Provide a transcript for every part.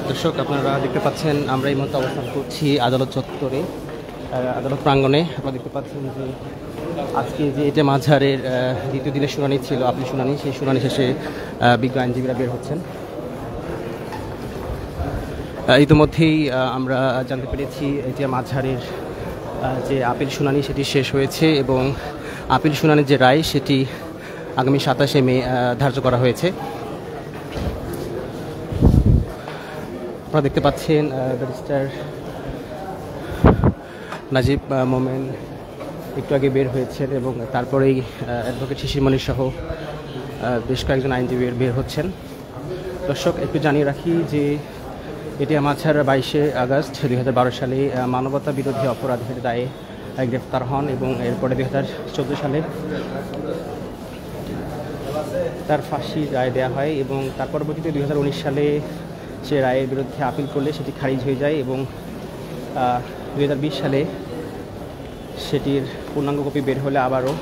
দর্শক আপনারা দেখতে পাচ্ছেন আমরা এই মুহূর্তে অবস্থান করছি আদালত চত্বরে, আদালত প্রাঙ্গণে। আপনারা দেখতে পাচ্ছেন যে আজকে যে এটা মাঝারের দ্বিতীয় দিনের শুনানি ছিল, আপিল শুনানি, সেই শুনানি শেষে বিজ্ঞ আইনজীবীরা বের হচ্ছেন। ইতিমধ্যেই আমরা জানতে পেরেছি এটা মাঝারের যে আপিল শুনানি সেটি শেষ হয়েছে এবং আপিল শুনানির যে রায় সেটি আগামী 27শে মে ধার্য করা হয়েছে। আপনারা দেখতে পাচ্ছেন ব্যারিস্টার নাজিব মোমেন একটু আগে বের হয়েছেন এবং তারপরেই অ্যাডভোকেট শিশির মনির সহ বেশ কয়েকজন আইনজীবী বের হচ্ছেন। দর্শক একটু জানিয়ে রাখি যে এটি মাঝার 22শে আগস্ট 2012 সালে মানবতা বিরোধী অপরাধের দায়ে গ্রেফতার হন এবং এরপরে 2014 সালে তার ফাঁসি রায় দেওয়া হয় এবং তার পরবর্তীতে 2019 সালে সে রায়ের বিরুদ্ধে আপিল করলে সেটি খারিজ হয়ে যায় এবং 2020 সালে সেটির পূর্ণাঙ্গ কপি বের হলে আবারও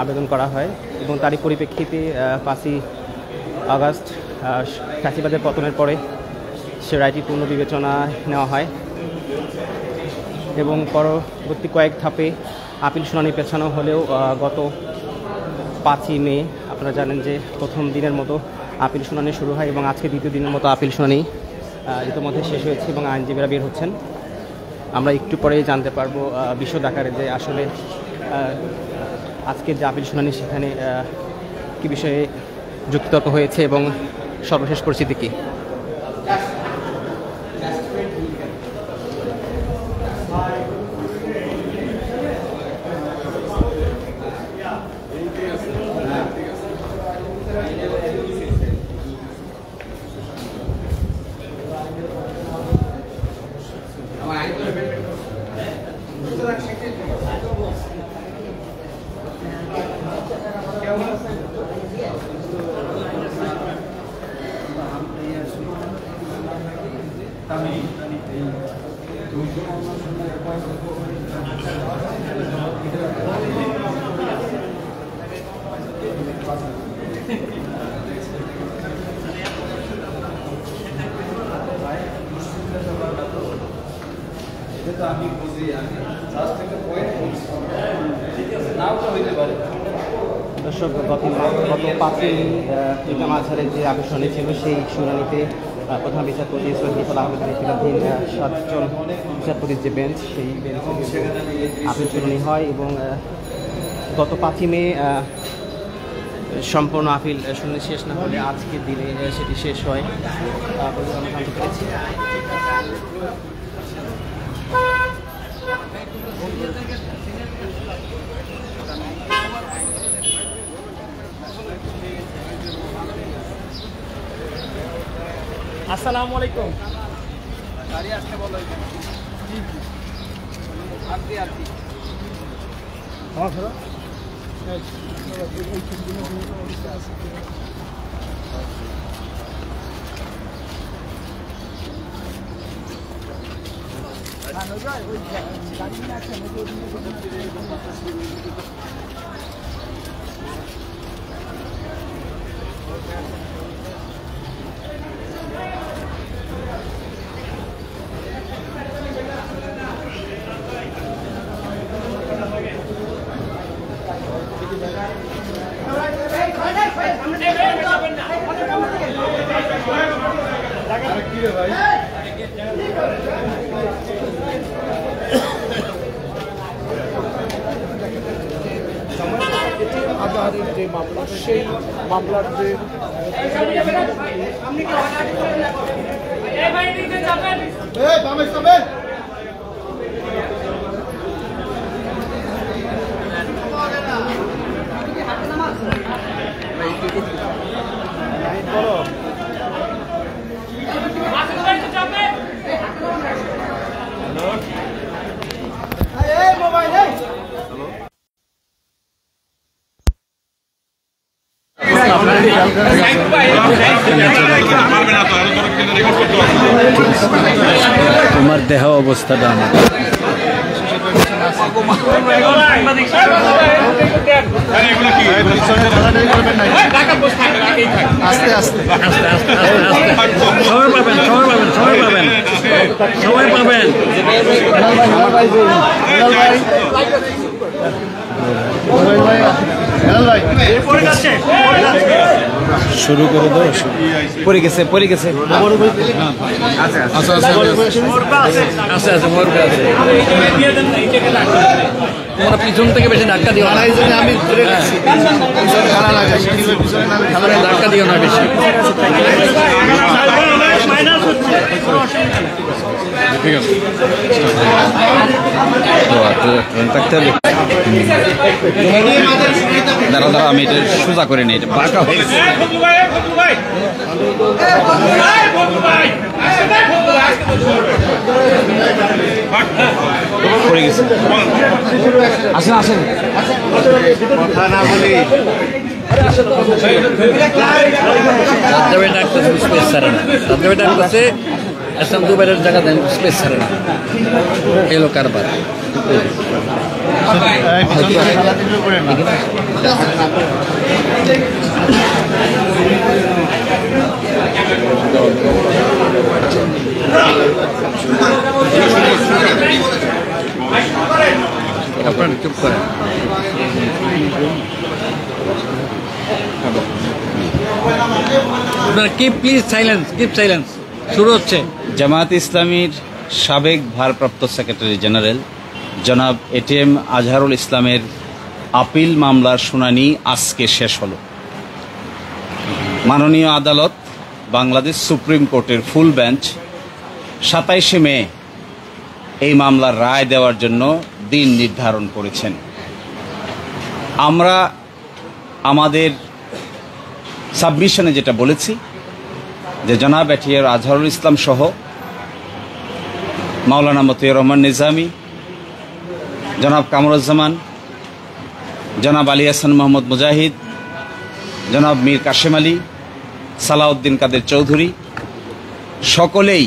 আবেদন করা হয় এবং তারই পরিপ্রেক্ষিতে 5ই আগস্ট ফ্যাসিবাদের পতনের পরে সে রায়টি পুনর্বিবেচনায় নেওয়া হয় এবং পরবর্তী কয়েক ধাপে আপিল শুনানি পেছানো হলেও গত 5ই মে আপনারা জানেন যে প্রথম দিনের মতো আপিল শুনানি শুরু হয় এবং আজকে দ্বিতীয় দিনের মতো আপিল শুনানি ইতিমধ্যে শেষ হয়েছে এবং আইনজীবীরা বের হচ্ছেন। আমরা একটু পরেই জানতে পারবো বিশদ আকারে যে আসলে আজকের যে আপিল শুনানি সেখানে কী বিষয়ে যুক্তিতর্ক হয়েছে এবং সর্বশেষ পরিস্থিতি কী। দর্শক গত 5ই মাঝারের যে আপিল শুনানি ছিল সেই শুনানিতে প্রধান বিচারপতি সৈয়দ আহমেদ নেতৃত্বাধীন 7 জন বিচারপতির যে বেঞ্চ সেই বেঞ্চে আপিল শুনানি হয় এবং গত 5ই মে সম্পূর্ণ আপিল শুনানি শেষ না হলে আজকের দিনে সেটি শেষ হয় বলে আমরা জানতে পেরেছি। আসসালামু আলাইকুম। গাড়ি আসতে বলো। আপনি আমার ঘর আজহারের যে মামলা সেই মামলার যে তোমার দেহ অবস্থাটা আস্তে আস্তে সময় পাবেন শুরু করে দাও। পড়ে গেছে আচ্ছা আছে মরবে আছে তোমরা পিছন থেকে বেশি ধাক্কা দিও না আমি ধরে রাখছি। পিছনে খেলা লাগে, পিছনে নামে খেলা লাগে। ধাক্কা দিও না বেশি দাঁড়া আমি এটা সোজা করে নিই, এটা বাঁকা হয়ে গেছে। পড়ে গেছে। আসেন কথা না বলি রাজ্জাবে ডাকতেছে স্পেস ছাড়ে না রাজ্জাবে ডাকতেছে আসাম দুবাইয়ের জায়গা দেন স্পেস ছাড়ে না এলো কারবার খেলা দিতে করে না। আপনারা চুপ করেন আপনারা কিপ সাইলেন্স শুরু হচ্ছে। জামায়াত ইসলামীর সাবেক ভারপ্রাপ্ত সেক্রেটারি জেনারেল জনাব এটিএম আজহারুল ইসলামের আপিল মামলার শুনানি আজকে শেষ হলো। মাননীয় আদালত বাংলাদেশ সুপ্রিম কোর্টের ফুল বেঞ্চ 27শে মে এই মামলার রায় দেওয়ার জন্য দিন নির্ধারণ করেছেন। আমরা আমাদের সাবমিশনে যেটা বলেছি যে জনাব এটিএম আজহারুল ইসলাম সহ মাওলানা মতিউর রহমান নিজামী, জনাব কামরুজ্জামান, জনাব আলী হাসান মোহাম্মদ মুজাহিদ, জনাব মীর কাশেম আলী, সালাউদ্দিন কাদের চৌধুরী সকলেই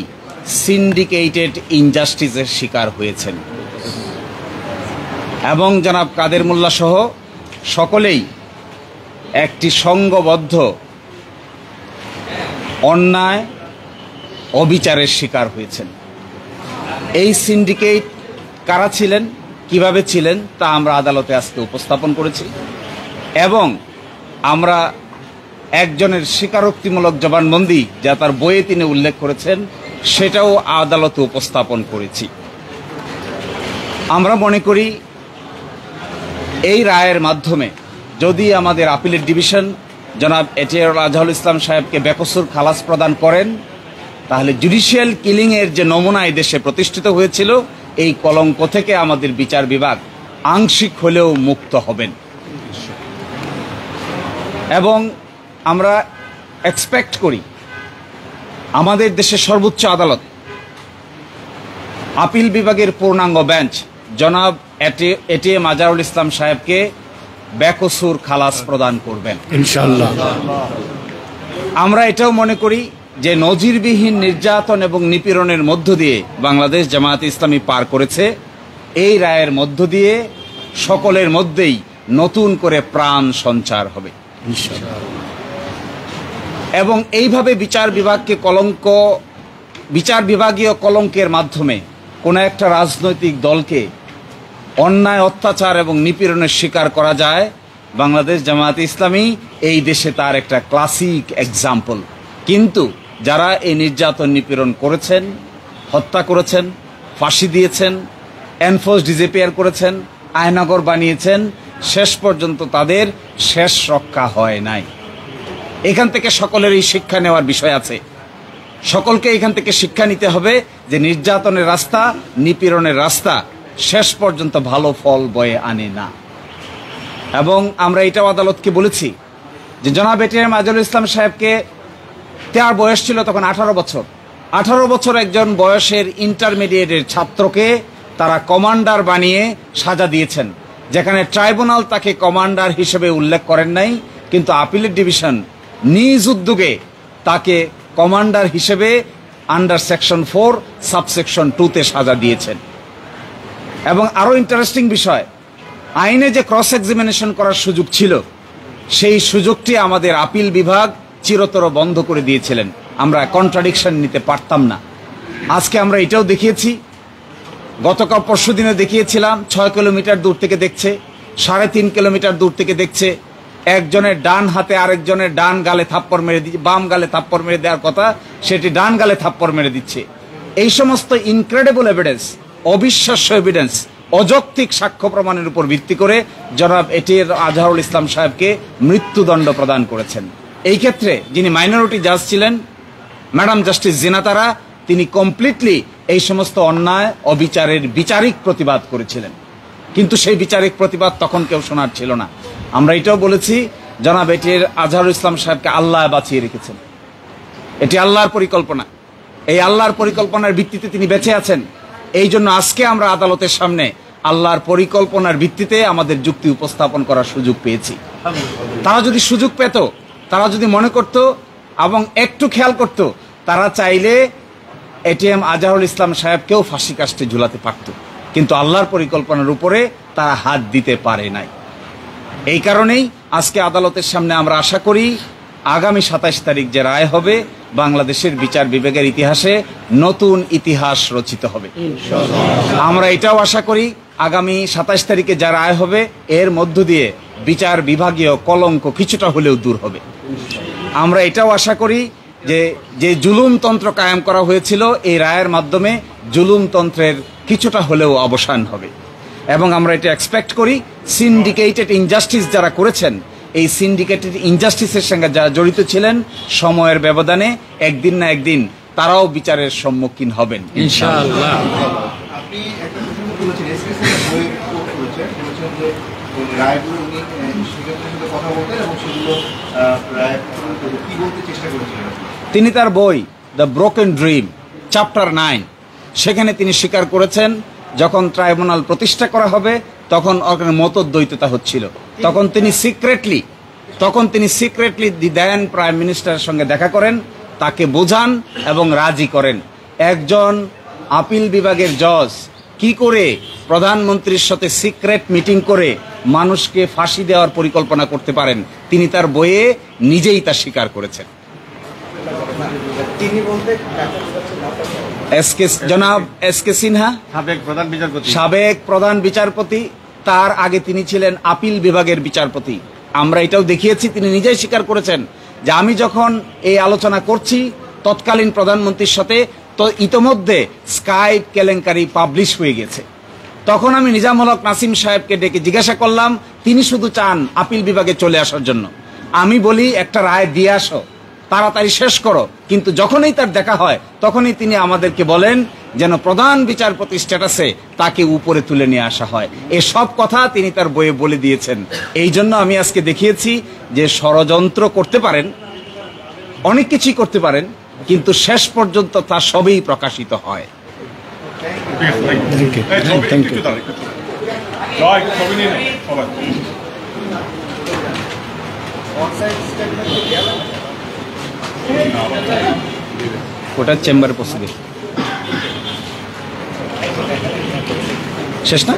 সিন্ডিকেটেড ইনজাস্টিসের শিকার হয়েছেন এবং জনাব কাদের মোল্লা সহ সকলেই একটি সংঘবদ্ধ অন্যায় অবিচারের শিকার হয়েছেন। এই সিন্ডিকেট কারা ছিলেন, কিভাবে ছিলেন তা আমরা আদালতে আজকে উপস্থাপন করেছি এবং আমরা একজনের স্বীকারোক্তিমূলক জবানবন্দি যা তার বইয়ে তিনি উল্লেখ করেছেন সেটাও আদালতে উপস্থাপন করেছি। আমরা মনে করি এই রায়ের মাধ্যমে যদি আমাদের আপিলের ডিভিশন জনাব এটিএম আজহারুল ইসলাম সাহেবকে বেকসুর খালাস প্রদান করেন তাহলে জুডিশিয়াল কিলিংয়ের যে নমুনা এই দেশে প্রতিষ্ঠিত হয়েছিল এই কলঙ্ক থেকে আমাদের বিচার বিভাগ আংশিক হলেও মুক্ত হবেন এবং আমরা এক্সপেক্ট করি আমাদের দেশের সর্বোচ্চ আদালত আপিল বিভাগের পূর্ণাঙ্গ বেঞ্চ জনাব এটিএম আজহারুল ইসলাম সাহেবকে বেকসুর খালাস প্রদান করবেন ইনশাআল্লাহ। আমরা এটাও মনে করি যে নজিরবিহীন নির্যাতন এবং নিপীড়নের মধ্য দিয়ে বাংলাদেশ জামায়াত ইসলামী পার করেছে, এই রায়ের মধ্য দিয়ে সকলের মধ্যেই নতুন করে প্রাণ সঞ্চার হবে এবং এইভাবে বিচার বিভাগীয় কলঙ্কের মাধ্যমে কোনো একটা রাজনৈতিক দলকে অন্যায় অত্যাচার এবং নিপীড়নের শিকার করা যায়। বাংলাদেশ জামায়াত ইসলামী এই দেশে তার একটা ক্লাসিক এক্সাম্পল। কিন্তু যারা এই নির্যাতন নিপীড়ন করেছেন, হত্যা করেছেন, ফাঁসি দিয়েছেন, এনফোর্স ডিসঅ্যাপিয়ার করেছেন, আয়নাগর বানিয়েছেন, শেষ পর্যন্ত তাদের শেষ রক্ষা হয় নাই। এখান থেকে সকলেরই শিক্ষা নেওয়ার বিষয় আছে। সকলকে এখান থেকে শিক্ষা নিতে হবে যে নির্যাতনের রাস্তা, নিপীড়নের রাস্তা শেষ পর্যন্ত ভালো ফল বয়ে আনে না। এবং আমরা এটাও আদালতকে বলেছি যে জনাব এটিএম আজহারুল ইসলাম সাহেবকে তার বয়স ছিল তখন 18 বছর। 18 বছর একজন বয়সের ইন্টারমিডিয়েটের ছাত্রকে তারা কমান্ডার বানিয়ে সাজা দিয়েছেন, যেখানে ট্রাইব্যুনাল তাকে কমান্ডার হিসেবে উল্লেখ করেন নাই, কিন্তু আপিলের ডিভিশন নিজ উদ্যোগে তাকে কমান্ডার হিসেবে আন্ডার সেকশন 4 সাবসেকশন 2-তে সাজা দিয়েছেন। এবং আরও ইন্টারেস্টিং বিষয়, আইনে যে ক্রস এক্সামিনেশন করার সুযোগ ছিল, সেই সুযোগটি আমাদের আপিল বিভাগ চিরতর বন্ধ করে দিয়েছিলেন। আমরা কন্ট্রাডিকশন নিতে পারতাম না। আজকে আমরা এটাও দেখিয়েছি, গতকাল পরশুদিনে দেখিয়েছিলাম 6 কিলোমিটার দূর থেকে দেখছে, 3.5 কিলোমিটার দূর থেকে দেখছে। একজনের ডান হাতে আরেকজনের ডান গালে থাপ্পড় মেরে দিচ্ছে, বাম গালে থাপ্পড় মেরে দেওয়ার কথা সেটি ডান গালে থাপ্পড় মেরে দিচ্ছে। এই সমস্ত ইনক্রেডিবল এভিডেন্স, অবিশ্বাস্য এভিডেন্স, অযৌক্তিক সাক্ষ্য প্রমাণের উপর ভিত্তি করে জনাব এটির আজহারুল ইসলাম সাহেবকে মৃত্যুদণ্ড প্রদান করেছেন। এই ক্ষেত্রে যিনি মাইনরিটি জাজ ছিলেন, ম্যাডাম জাস্টিস জিনাতারা, তিনি কমপ্লিটলি এই সমস্ত অন্যায় অবিচারের বিচারিক প্রতিবাদ করেছিলেন। কিন্তু সেই বিচারিক প্রতিবাদ তখন কেউ শোনার ছিল না। আমরা এটাও বলেছি, জনাব এটির আজহারুল ইসলাম সাহেবকে আল্লাহ বাঁচিয়ে রেখেছেন। এটি আল্লাহর পরিকল্পনা। এই আল্লাহর পরিকল্পনার ভিত্তিতে তিনি বেঁচে আছেন। এই জন্য আজকে আমরা আদালতের সামনে আল্লাহর পরিকল্পনার ভিত্তিতে আমাদের যুক্তি উপস্থাপন করার সুযোগ পেয়েছি। তারা যদি সুযোগ পেত, তারা যদি মনে করত এবং একটু খেয়াল করত, তারা চাইলে এটিএম আজহারুল ইসলাম সাহেবকেও ফাঁসি কাস্টে ঝুলাতে পারত। কিন্তু আল্লাহর পরিকল্পনার উপরে তারা হাত দিতে পারে নাই। এই কারণেই আজকে আদালতের সামনে আমরা আশা করি আগামী 27 তারিখ যে রায় হবে, বাংলাদেশের বিচার বিভাগের ইতিহাসে নতুন ইতিহাস রচিত হবে। আমরা এটাও আশা করি আগামী 27 তারিখে যা রায় হবে, এর মধ্য দিয়ে বিচার বিভাগীয় কলঙ্ক কিছুটা হলেও দূর হবে। আমরা এটাও আশা করি যে জুলুমতন্ত্র কায়েম করা হয়েছিল, এই রায়ের মাধ্যমে জুলুমতন্ত্রের কিছুটা হলেও অবসান হবে। এবং আমরা এটা এক্সপেক্ট করি সিন্ডিকেটেড ইনজাস্টিস যারা করেছেন, এই সিন্ডিকেটেড ইনজাস্টিসের সঙ্গে যারা জড়িত ছিলেন, সময়ের ব্যবধানে একদিন না একদিন তারাও বিচারের সম্মুখীন হবেন ইনশাআল্লাহ। আপনি একটা প্রশ্ন বলেছেন, এসকেসি বই কোট করেছেন, বলেছেন যে রায়গুলো উনি শিক্ষকদের সাথে কথা বলতেন এবং সেগুলো রায় কি বলতে চেষ্টা করেছিলেন? তিনি তার বই দ্য ব্রোকেন ড্রিম চ্যাপ্টার 9 সেখানে তিনি স্বীকার করেছেন, যখন ট্রাইব্যুনাল প্রতিষ্ঠা করা হবে তখন ওখানে মতদ্বৈততা হচ্ছিল, তখন তিনি সিক্রেটলি দি দেন প্রাইম মিনিস্টারের সঙ্গে দেখা করেন, তাকে বোঝান এবং রাজি করেন। একজন আপিল বিভাগের জজ কি করে প্রধানমন্ত্রীর সাথে সিক্রেট মিটিং করে মানুষকে ফাঁসি দেওয়ার পরিকল্পনা করতে পারেন, তিনি তার বইয়ে নিজেই তা স্বীকার করেছেন। জনাব এসকে সিনহা, সাবেক প্রধান বিচারপতি, তার আগে তিনি ছিলেন আপিল বিভাগের বিচারপতি। আমরা এটাও দেখিয়েছি, তিনি নিজেই স্বীকার করেছেন যে আমি যখন এই আলোচনা করছি তৎকালীন প্রধানমন্ত্রীর সাথে, তো ইতোমধ্যে স্কাইপ কেলেঙ্কারি পাবলিশ হয়ে গেছে। তখন আমি নিজামুল হক নাসিম সাহেবকে ডেকে জিজ্ঞাসা করলাম, তিনি শুধু চান আপিল বিভাগে চলে আসার জন্য। আমি বলি একটা রায় দিয়ে আসো, তাড়াতাড়ি শেষ করো। কিন্তু যখনই তার দেখা হয় তখনই তিনি আমাদেরকে বলেন যেন প্রধান বিচারপতি স্ট্যাটাসে তাকে উপরে তুলে নিয়ে আসা হয়। এসব কথা তিনি তার বইয়ে বলে দিয়েছেন। এই জন্য আমি আজকে দেখিয়েছি যে ষড়যন্ত্র করতে পারেন, অনেক কিছুই করতে পারেন, কিন্তু শেষ পর্যন্ত তা সবই প্রকাশিত হয়। ওটা চেম্বারে পৌঁছে দিই। শেষ না?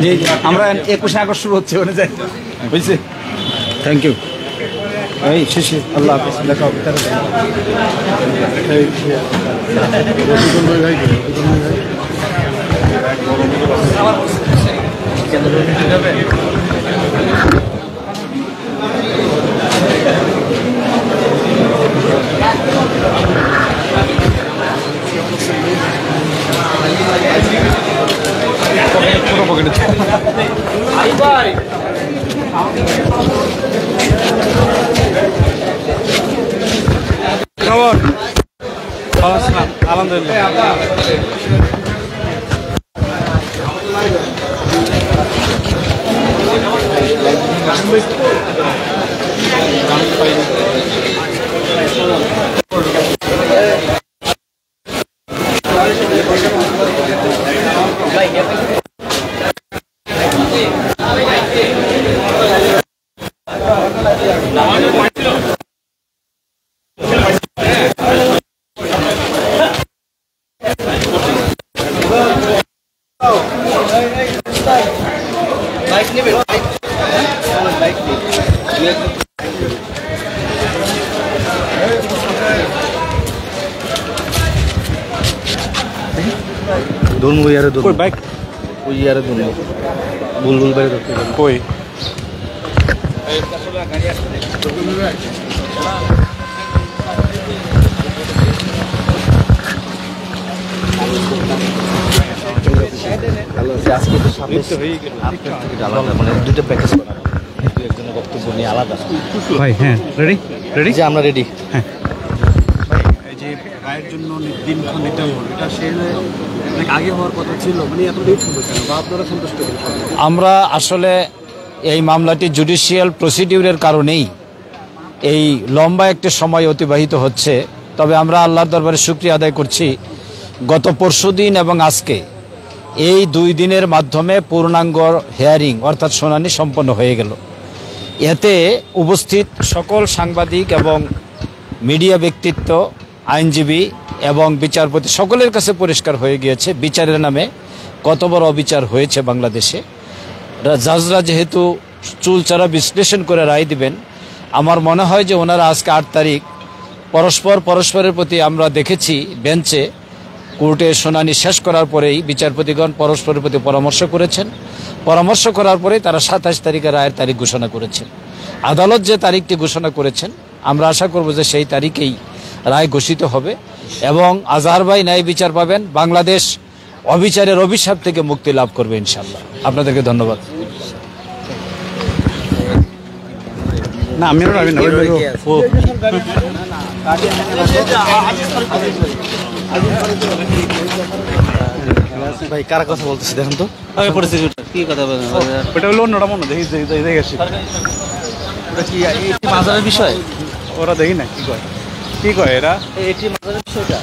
জি, আমরা 21 আগস্ট শুরু হচ্ছে, ওখানে যাই, বুঝছি। Thank you. এই শেষে আল্লাহ হাফেজ, দেখা হবে। Oh, ধরবো ইয়ারে ধরবো বাইক ওই ইয়ারে ধরবো বুলবুল বাইরে ধরতে কই আজকে তো আলাদা মানে দুটো প্যাকেজ করা একজনের বক্তব্য নিয়ে আলাদা ভাই। হ্যাঁ রেডি রেডি যে আমরা রেডি। হ্যাঁ এই যে রায়ের জন্য দিনক্ষণ নিতে হবে এটা সে অনেক আগে হওয়ার কথা ছিল, মানে এত লেট হলো কেন বা আপনারা সন্তুষ্ট কেন? আমরা আসলে এই মামলাটি জুডিশিয়াল প্রসিডিউরের কারণেই এই লম্বা একটি সময় অতিবাহিত হচ্ছে। তবে আমরা আল্লাহর দরবারে শুকরিয়া আদায় করছি, গত পরশুদিন এবং আজকে এই 2 দিনের মাধ্যমে পূর্ণাঙ্গ হিয়ারিং অর্থাৎ শুনানি সম্পন্ন হয়ে গেল। এতে উপস্থিত সকল সাংবাদিক এবং মিডিয়া ব্যক্তিত্ব, আইনজীবী এবং বিচারপতি সকলের কাছে পরিষ্কার হয়ে গিয়েছে বিচারের নামে কত বড় অবিচার হয়েছে বাংলাদেশে। জাজরা যেহেতু চুলচারা বিশ্লেষণ করে রায় দিবেন, আমার মনে হয় যে ওনারা আজকে 8 তারিখ পরস্পরের প্রতি আমরা দেখেছি বেঞ্চে কোর্টে শুনানি শেষ করার পরেই বিচারপতিগণ পরস্পরের প্রতি পরামর্শ করেছেন। পরামর্শ করার পরেই তারা 27 তারিখে রায়ের তারিখ ঘোষণা করেছেন। আদালত যে তারিখটি ঘোষণা করেছেন আমরা আশা করব যে সেই তারিখেই রায় ঘোষিত হবে এবং আজহার ভাই ন্যায় বিচার পাবেন, বাংলাদেশ অবিচারের অভিশাপ থেকে মুক্তি লাভ করবে ইনশাআল্লাহ। আপনাদেরকে ধন্যবাদ। না আমি ভাই কারা কথা বলতেছি দেখেন তো কি কথা বলেন ওটা হলো অন্যটা মনে দেখি দেখে আসি ওটা কি মাজারের বিষয় ওরা দেখি না কি কয় এরা এটি মাজারের বিষয়টা